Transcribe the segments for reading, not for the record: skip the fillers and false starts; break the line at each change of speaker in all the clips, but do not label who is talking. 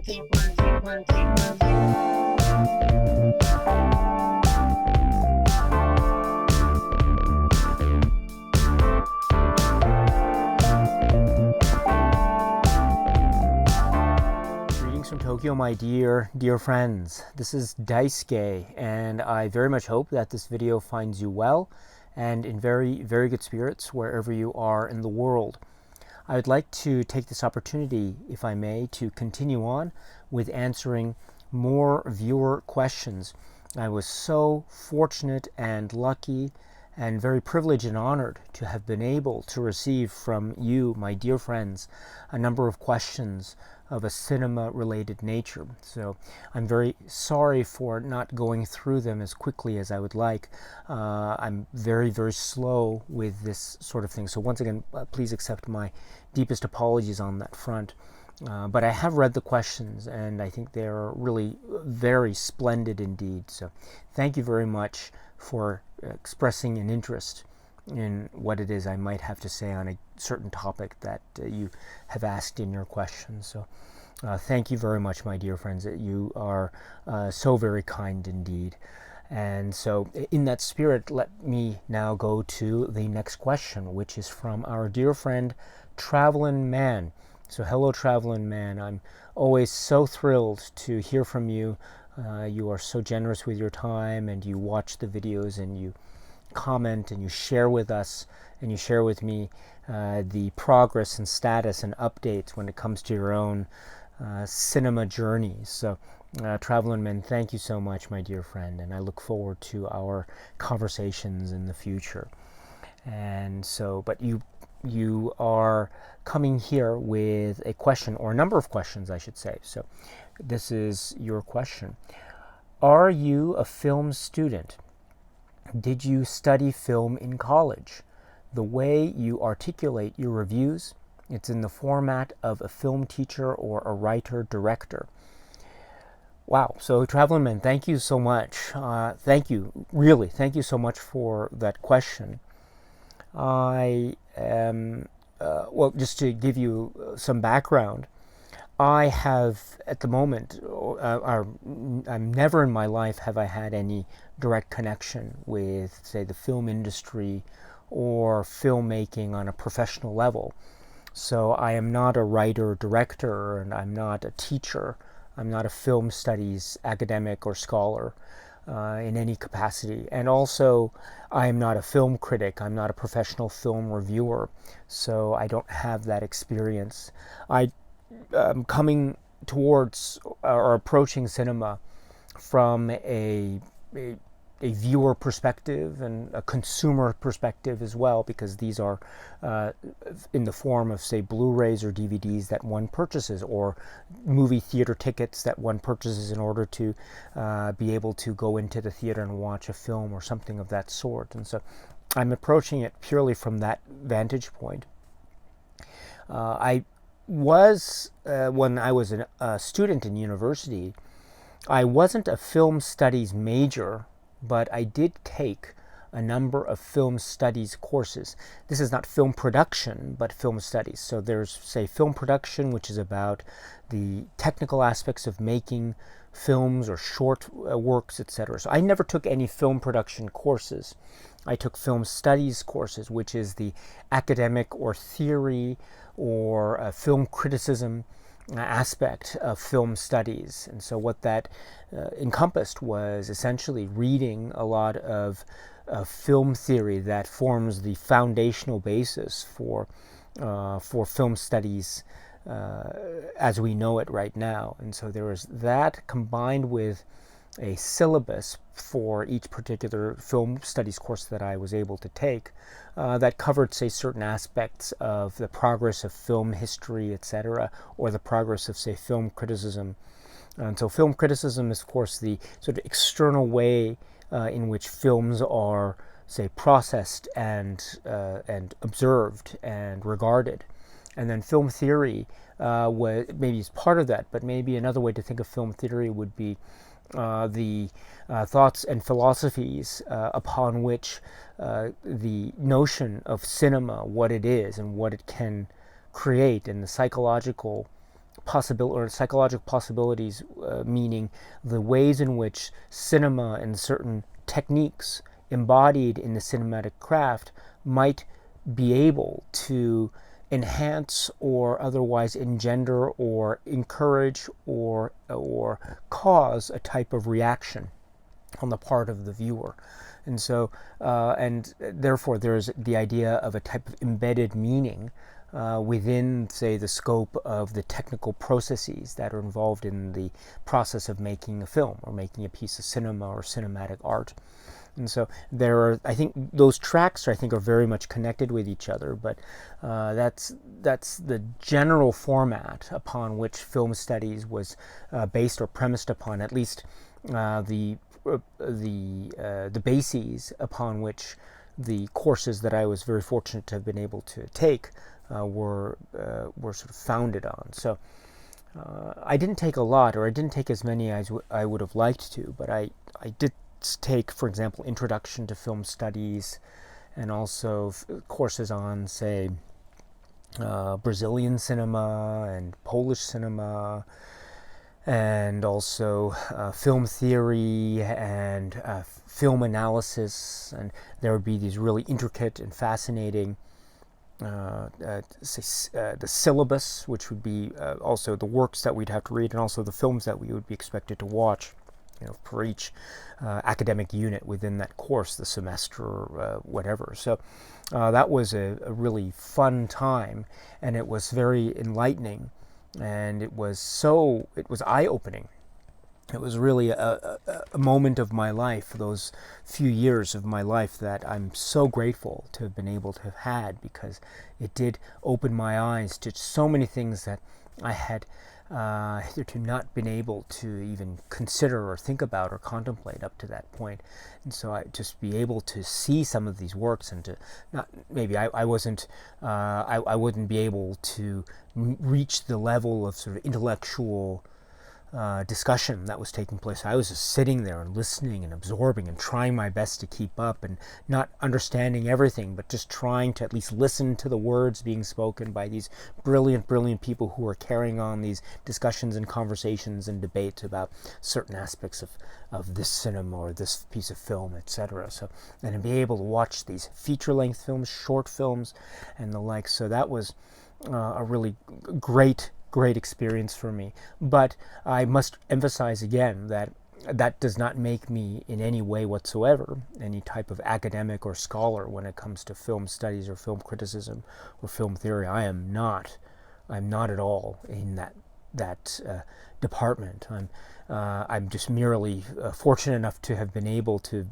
Greetings from Tokyo, my dear friends. This is Daisuke, and I very much hope that this video finds you well and in very good spirits wherever you are in the world. I would like to take this opportunity, if I may, to continue on with answering more viewer questions. I was so fortunate and lucky and very privileged and honored to have been able to receive from you, my dear friends, a number of questions of a cinema-related nature. So I'm very sorry for not going through them as quickly as I would like. I'm very slow with this sort of thing. So once again, please accept my deepest apologies on that front. But I have read the questions, and I think they're really very splendid indeed. So thank you very much for expressing an interest in what it is I might have to say on a certain topic that you have asked in your questions. So thank you very much, my dear friends. You are so very kind indeed. And so in that spirit, let me now go to the next question, which is from our dear friend Travelin Man. So hello, Travelin Man. I'm always so thrilled to hear from you. You are so generous with your time, and you watch the videos, and you comment, and you share with us, and you share with me the progress and status and updates when it comes to your own cinema journeys. So Travelin Man, thank you so much, my dear friend, and I look forward to our conversations in the future. And so, but you are coming here with a question, or a number of questions, I should say. So this is your question. Are you a film student? Did you study film in college? The way you articulate your reviews, it's in the format of a film teacher or a writer-director. Wow. So Travelin Man, thank you so much. Thank you so much for that question. I am, well, just to give you some background, I have, at the moment, I'm never in my life have I had any direct connection with, say, the film industry or filmmaking on a professional level. So I am not a writer-director, and I'm not a teacher. I'm not a film studies academic or scholar in any capacity. And also, I am not a film critic. I'm not a professional film reviewer. So I don't have that experience. Coming towards or approaching cinema from a viewer perspective and a consumer perspective as well, because these are in the form of, say, Blu-rays or DVDs that one purchases, or movie theater tickets that one purchases in order to be able to go into the theater and watch a film or something of that sort. And so I'm approaching it purely from that vantage point. I was, when I was a student in university, I wasn't a film studies major, but I did take a number of film studies courses. This is not film production, but film studies. So there's, say, film production, which is about the technical aspects of making films or short works, etc. So I never took any film production courses. I took film studies courses, which is the academic or theory or film criticism aspect of film studies. And so what that encompassed was essentially reading a lot of film theory that forms the foundational basis for film studies as we know it right now. And so there was that combined with a syllabus for each particular film studies course that I was able to take that covered, say, certain aspects of the progress of film history, etc., or the progress of, say, film criticism. And so film criticism is, of course, the sort of external way in which films are, say, processed and observed and regarded. And then film theory maybe is part of that, but maybe another way to think of film theory would be the thoughts and philosophies upon which the notion of cinema, what it is and what it can create, and the psychological possible or psychological possibilities, meaning the ways in which cinema and certain techniques embodied in the cinematic craft might be able to enhance or otherwise engender or encourage or cause a type of reaction on the part of the viewer. And so, and therefore, there's the idea of a type of embedded meaning within, say, the scope of the technical processes that are involved in the process of making a film or making a piece of cinema or cinematic art. And so there are, I think, those tracks, I think, are very much connected with each other. But that's the general format upon which film studies was based or premised upon. At least the bases upon which the courses that I was very fortunate to have been able to take were sort of founded on. So I didn't take a lot, or I didn't take as many as I would have liked to, but I did take, for example, Introduction to Film Studies, and also courses on, say, Brazilian cinema and Polish cinema, and also film theory and film analysis. And there would be these really intricate and fascinating the syllabus, which would be also the works that we'd have to read, and also the films that we would be expected to watch, for each academic unit within that course, the semester, whatever. So that was a really fun time, and it was very enlightening, and it was eye-opening. It was really a moment of my life, those few years of my life, that I'm so grateful to have been able to have had, because it did open my eyes to so many things that I had hitherto not been able to even consider or think about or contemplate up to that point. And so I just be able to see some of these works, and to not, maybe I wouldn't be able to reach the level of sort of intellectual discussion that was taking place. I was just sitting there and listening and absorbing and trying my best to keep up, and not understanding everything, but just trying to at least listen to the words being spoken by these brilliant people who are carrying on these discussions and conversations and debates about certain aspects of this cinema or this piece of film, etc. So, and to be able to watch these feature-length films, short films, and the like. So that was a really great experience for me. But I must emphasize again that that does not make me in any way whatsoever any type of academic or scholar when it comes to film studies or film criticism or film theory. I'm not at all in that department. I'm just merely fortunate enough to have been able to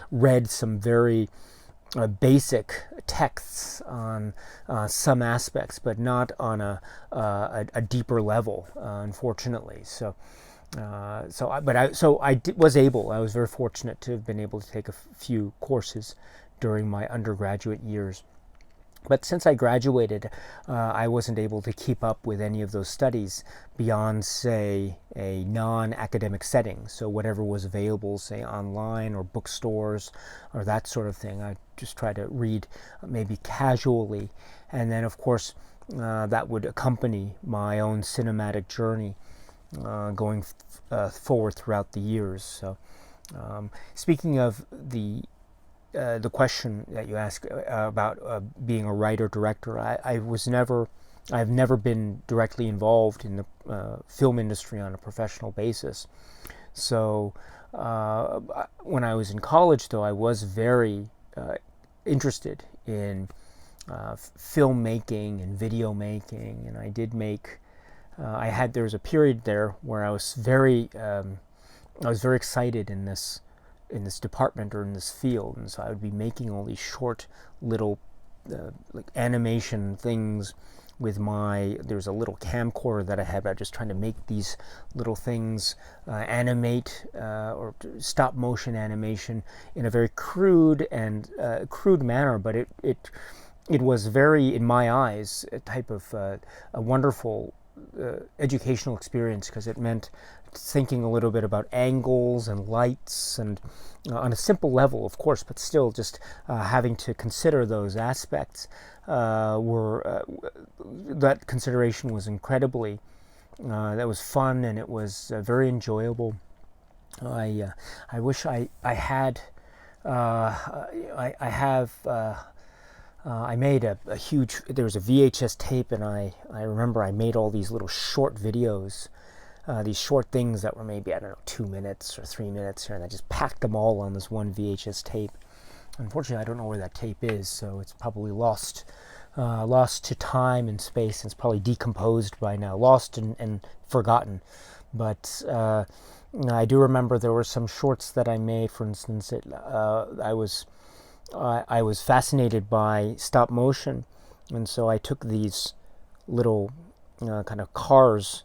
read some very basic texts on some aspects, but not on a deeper level, unfortunately. So I was very fortunate to have been able to take a few courses during my undergraduate years. But since I graduated, I wasn't able to keep up with any of those studies beyond, say, a non-academic setting. So whatever was available, say, online or bookstores or that sort of thing, I just try to read maybe casually. And then, of course, that would accompany my own cinematic journey going forward throughout the years. So speaking of the question that you asked about being a writer-director, I've never been directly involved in the film industry on a professional basis. So when I was in college, though, I was very interested in filmmaking and video making, and I did make. There was a period there where I was very excited in this department or in this field, and so I would be making all these short little like animation things with there's a little camcorder that I had. I was just trying to make these little things animate or stop motion animation in a very crude manner, but it was very, in my eyes, a type of a wonderful educational experience, because it meant thinking a little bit about angles and lights, and on a simple level, of course, but still just having to consider those aspects that consideration was incredibly, that was fun, and it was very enjoyable. I wish I had I have I made a huge, there was a VHS tape, and I remember I made all these little short videos, these short things that were maybe, I don't know, 2 minutes or 3 minutes here, and I just packed them all on this one VHS tape. Unfortunately, I don't know where that tape is, so it's probably lost to time and space. It's probably decomposed by now, lost and forgotten. But I do remember there were some shorts that I made. For instance, I was fascinated by stop motion, and so I took these little kind of cars,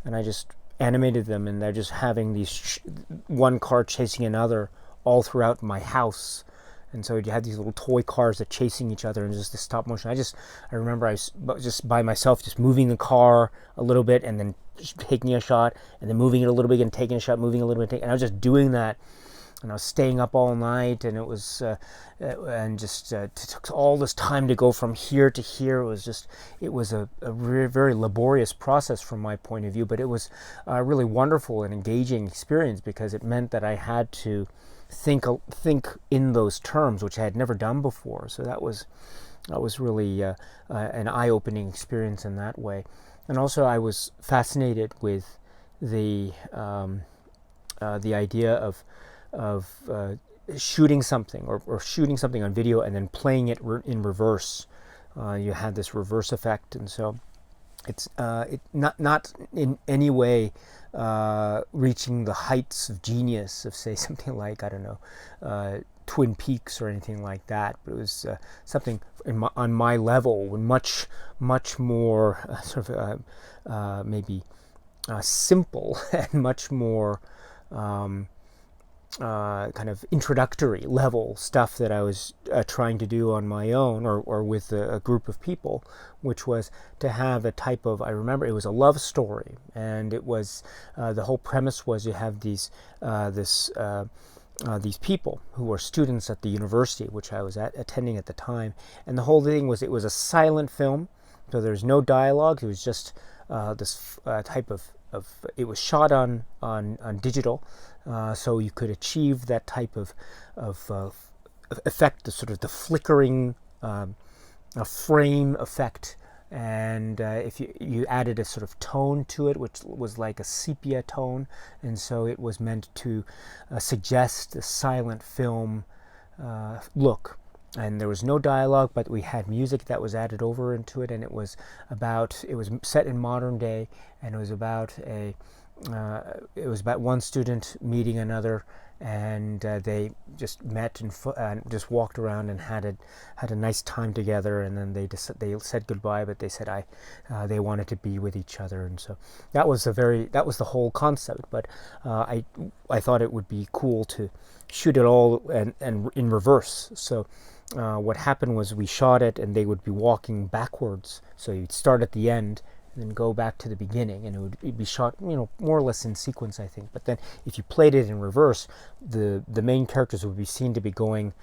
and I just animated them, and they're just having these one car chasing another all throughout my house. And so you had these little toy cars that chasing each other, and just the stop motion. I remember I was just by myself, just moving the car a little bit, and then just taking a shot, and then moving it a little bit, and taking a shot, moving a little bit, and I was just doing that. And I was staying up all night, and it was, and just it took all this time to go from here to here. It was a very laborious process from my point of view, but it was a really wonderful and engaging experience, because it meant that I had to think in those terms, which I had never done before. So that was really an eye-opening experience in that way. And also, I was fascinated with the idea of shooting something or shooting something on video and then playing it in reverse. You had this reverse effect, and so it's not in any way reaching the heights of genius of, say, something like, I don't know, Twin Peaks or anything like that, but it was something on my level, much more sort of maybe simple and much more kind of introductory level stuff that I was trying to do on my own or with a group of people, which was to have a type of, I remember it was a love story, and it was the whole premise was you have these people who were students at the university, which I was attending at the time, and the whole thing was, it was a silent film, so there's no dialogue. It was just this type of it was shot on digital, so you could achieve that type of effect, the sort of the flickering frame effect, and if you added a sort of tone to it, which was like a sepia tone, and so it was meant to suggest a silent film look. And there was no dialogue, but we had music that was added over into it, and it was set in modern day, and it was about one student meeting another, and they just met and just walked around and had a nice time together, and then they said goodbye, but they said they wanted to be with each other, and so that was the whole concept. But I thought it would be cool to shoot it all and in reverse. So what happened was we shot it, and they would be walking backwards. So you'd start at the end and then go back to the beginning, and it would be shot, more or less in sequence, I think. But then if you played it in reverse, the main characters would be seen to be going,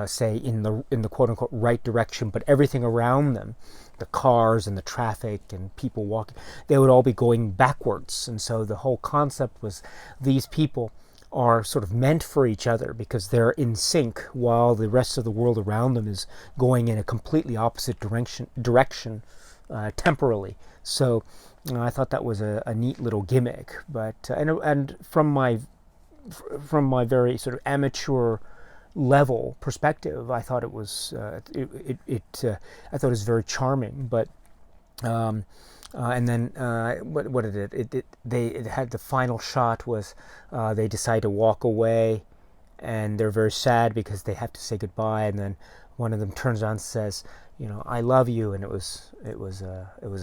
say, in the quote unquote right direction, but everything around them, the cars and the traffic and people walking, they would all be going backwards. And so the whole concept was these people are sort of meant for each other because they're in sync, while the rest of the world around them is going in a completely opposite direction temporally. So I thought that was a neat little gimmick. But and from my very sort of amateur level perspective, I thought it was I thought it was very charming. But and then what did it had the final shot was they decide to walk away, and they're very sad because they have to say goodbye, and then one of them turns around and says, I love you, and it was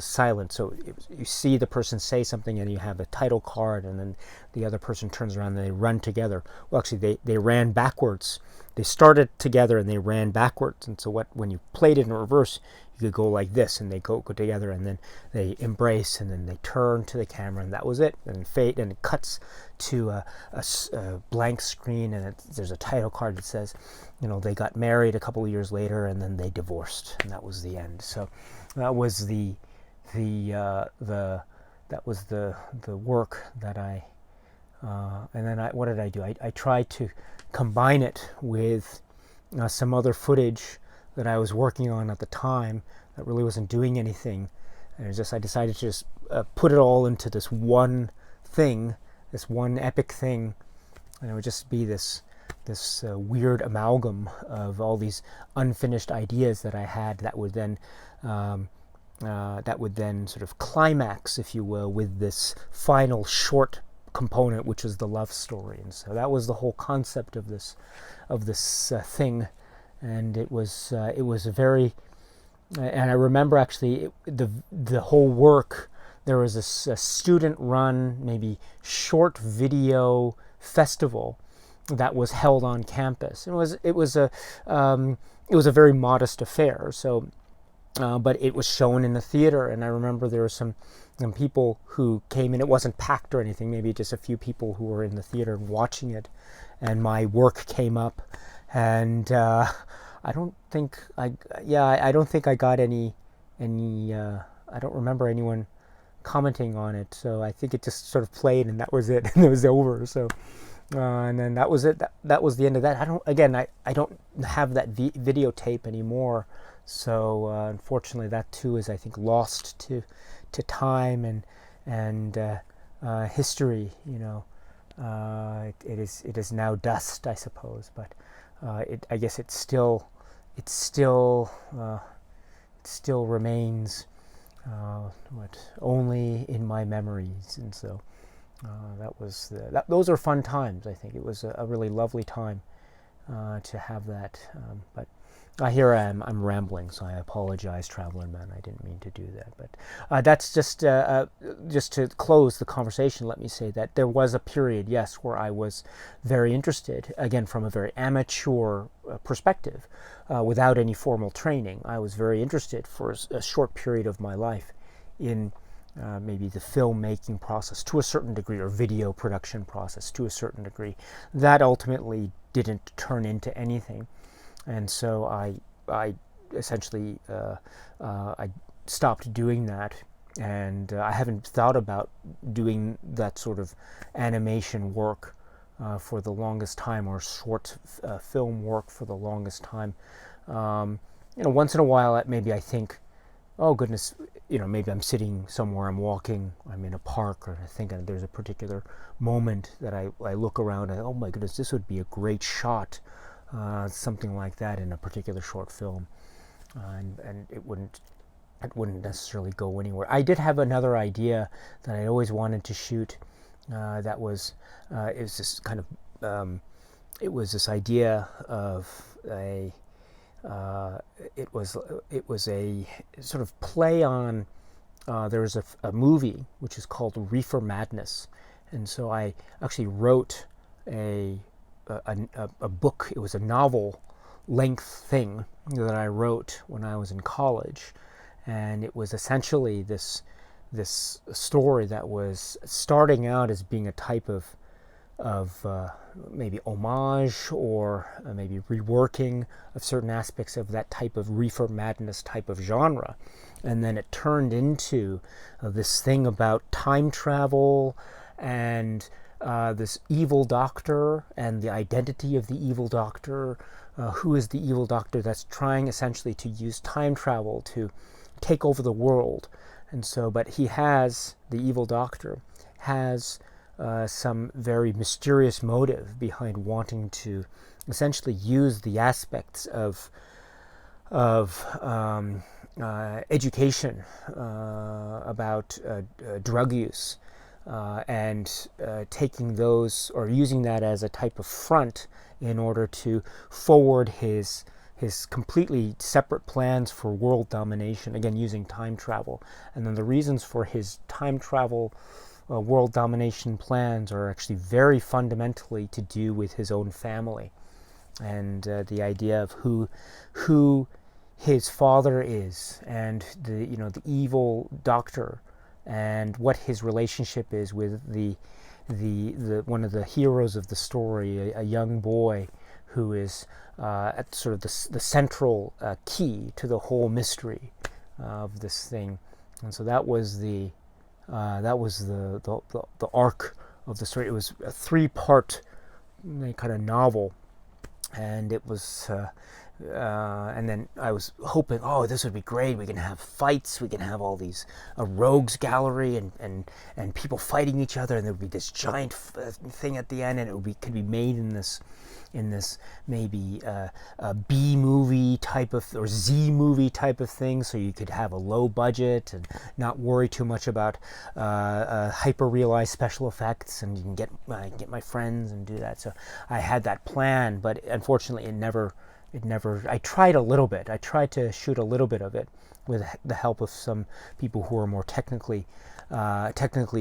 silent. So you see the person say something, and you have a title card, and then the other person turns around and they run together. Well, actually, they ran backwards. They started together and they ran backwards. And so when you played it in reverse, you could go like this, and they go together, and then they embrace, and then they turn to the camera, and that was it. And fade, and it cuts to a blank screen, and there's a title card that says, they got married a couple of years later, and then they divorced, and that was the end. So that was the work that I. And then what did I do? I tried to combine it with some other footage that I was working on at the time that really wasn't doing anything. And I decided to just put it all into this one thing, this one epic thing, and it would just be this weird amalgam of all these unfinished ideas that I had that would then sort of climax, if you will, with this final short component, which is the love story. And so that was the whole concept of this thing. And it was a very, and I remember actually the whole work. There was a student-run, maybe short video festival that was held on campus. It was a very modest affair. So, but it was shown in the theater, and I remember there were some people who came in. It wasn't packed or anything. Maybe just a few people who were in the theater watching it, and my work came up. And I don't think I got any. I don't remember anyone commenting on it. So I think it just sort of played, and that was it, and it was over. So and then that was it. That was the end of that. I don't have that videotape anymore. So unfortunately, that too is, I think, lost to time and history. It is now dust, I suppose. But I guess it still remains only in my memories. And so those are fun times. I think it was a really lovely time to have that. But here I am. I'm rambling, so I apologize, Travelin Man. I didn't mean to do that. But that's just to close the conversation. Let me say that there was a period, yes, where I was very interested, again from a very amateur perspective, without any formal training. I was very interested for a short period of my life in maybe the filmmaking process to a certain degree, or video production process to a certain degree. That ultimately didn't turn into anything. And so I essentially I stopped doing that, and I haven't thought about doing that sort of animation work for the longest time, or short film work for the longest time. Once in a while, maybe I think, oh goodness, maybe I'm sitting somewhere, I'm walking, I'm in a park, or I think there's a particular moment that I look around and, oh my goodness, this would be a great shot. Something like that in a particular short film, and it wouldn't necessarily go anywhere. I did have another idea that I always wanted to shoot. That was it was this kind of it was this idea of a it was a sort of play on. There was a movie which is called Reefer Madness, and so I actually wrote a book. It was a novel length thing that I wrote when I was in college, and it was essentially this story that was starting out as being a type of maybe homage, or maybe reworking of certain aspects of that type of reefer madness type of genre, and then it turned into this thing about time travel and this evil doctor and the identity of the evil doctor. Who is the evil doctor that's trying essentially to use time travel to take over the world? And so, but the evil doctor has some very mysterious motive behind wanting to essentially use the aspects of education about drug use, and taking those, or using that as a type of front in order to forward his his completely separate plans for world domination, again using time travel. And then the reasons for his time travel world domination plans are actually very fundamentally to do with his own family, and the idea of who his father is, and the evil doctor, and what his relationship is with the one of the heroes of the story, a young boy who is at sort of the central key to the whole mystery of this thing. And so that was the arc of the story. It was a 3-part kind of novel, and it was and then I was hoping, oh, this would be great. We can have fights. We can have all these rogues gallery and people fighting each other, and there would be this giant thing at the end, and it could be made in this maybe a B movie type of or Z movie type of thing, so you could have a low budget and not worry too much about hyper realized special effects, and you can get my friends and do that. So I had that plan, but unfortunately it never. I tried a little bit. I tried to shoot a little bit of it with the help of some people who are more technically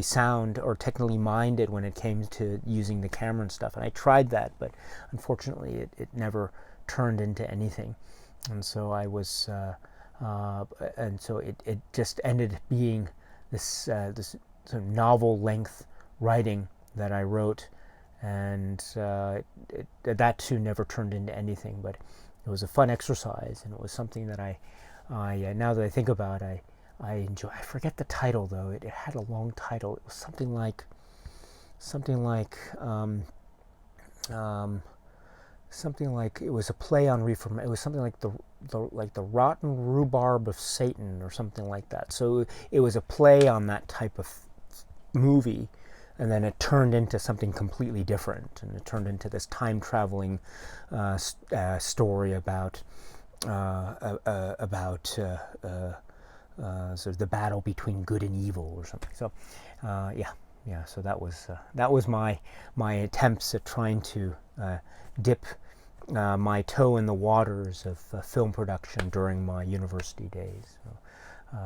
sound or technically minded when it came to using the camera and stuff. And I tried that, but unfortunately it never turned into anything. And so I was, and so it just ended being this this sort of novel length writing that I wrote. And that too never turned into anything, but it was a fun exercise, and it was something that I now that I think about, I enjoy. I forget the title though. It had a long title. It was something like it was a play on Reform. It was something like the Rotten Rhubarb of Satan or something like that. So it was a play on that type of movie. And then it turned into something completely different, and it turned into this time-traveling story about sort of the battle between good and evil, or something. So, yeah. So that was my attempts at trying to dip my toe in the waters of film production during my university days. So,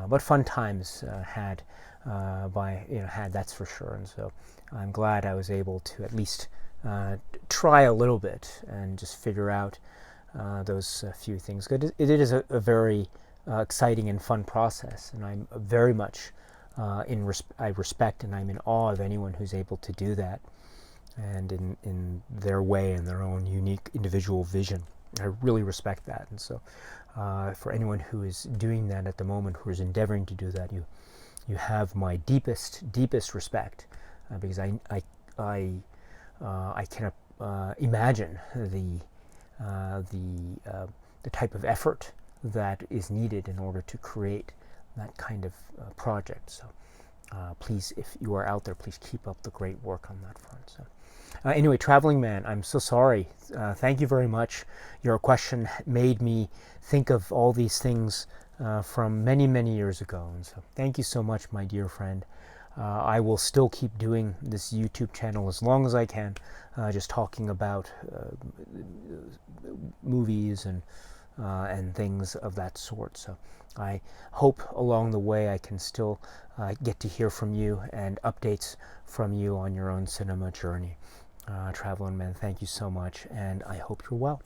but fun times had. Had, that's for sure. And so I'm glad I was able to at least try a little bit and just figure out those few things. It is a very exciting and fun process, and I'm very much I respect and I'm in awe of anyone who's able to do that, and in their way, in their own unique individual vision. I really respect that. And so for anyone who is doing that at the moment, who is endeavoring to do that, you have my deepest respect, because I cannot imagine the type of effort that is needed in order to create that kind of project. So please, if you are out there, please keep up the great work on that front. So anyway, Traveling Man, I'm so sorry. Thank you very much. Your question made me think of all these things from many years ago. And so thank you so much, my dear friend. I will still keep doing this YouTube channel as long as I can, just talking about movies and things of that sort. So I hope along the way I can still get to hear from you and updates from you on your own cinema journey. Travelin Man, thank you so much, and I hope you're well.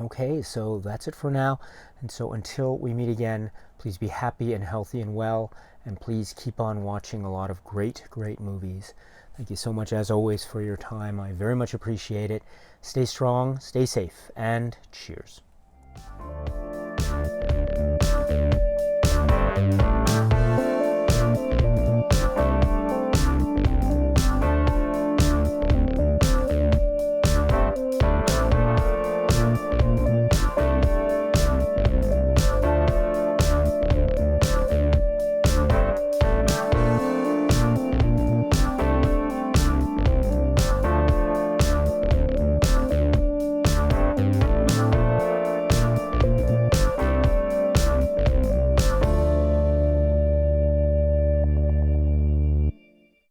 Okay, so that's it for now. And so until we meet again, please be happy and healthy and well, and please keep on watching a lot of great movies. Thank you so much, as always, for your time. I very much appreciate it. Stay strong, stay safe, and cheers.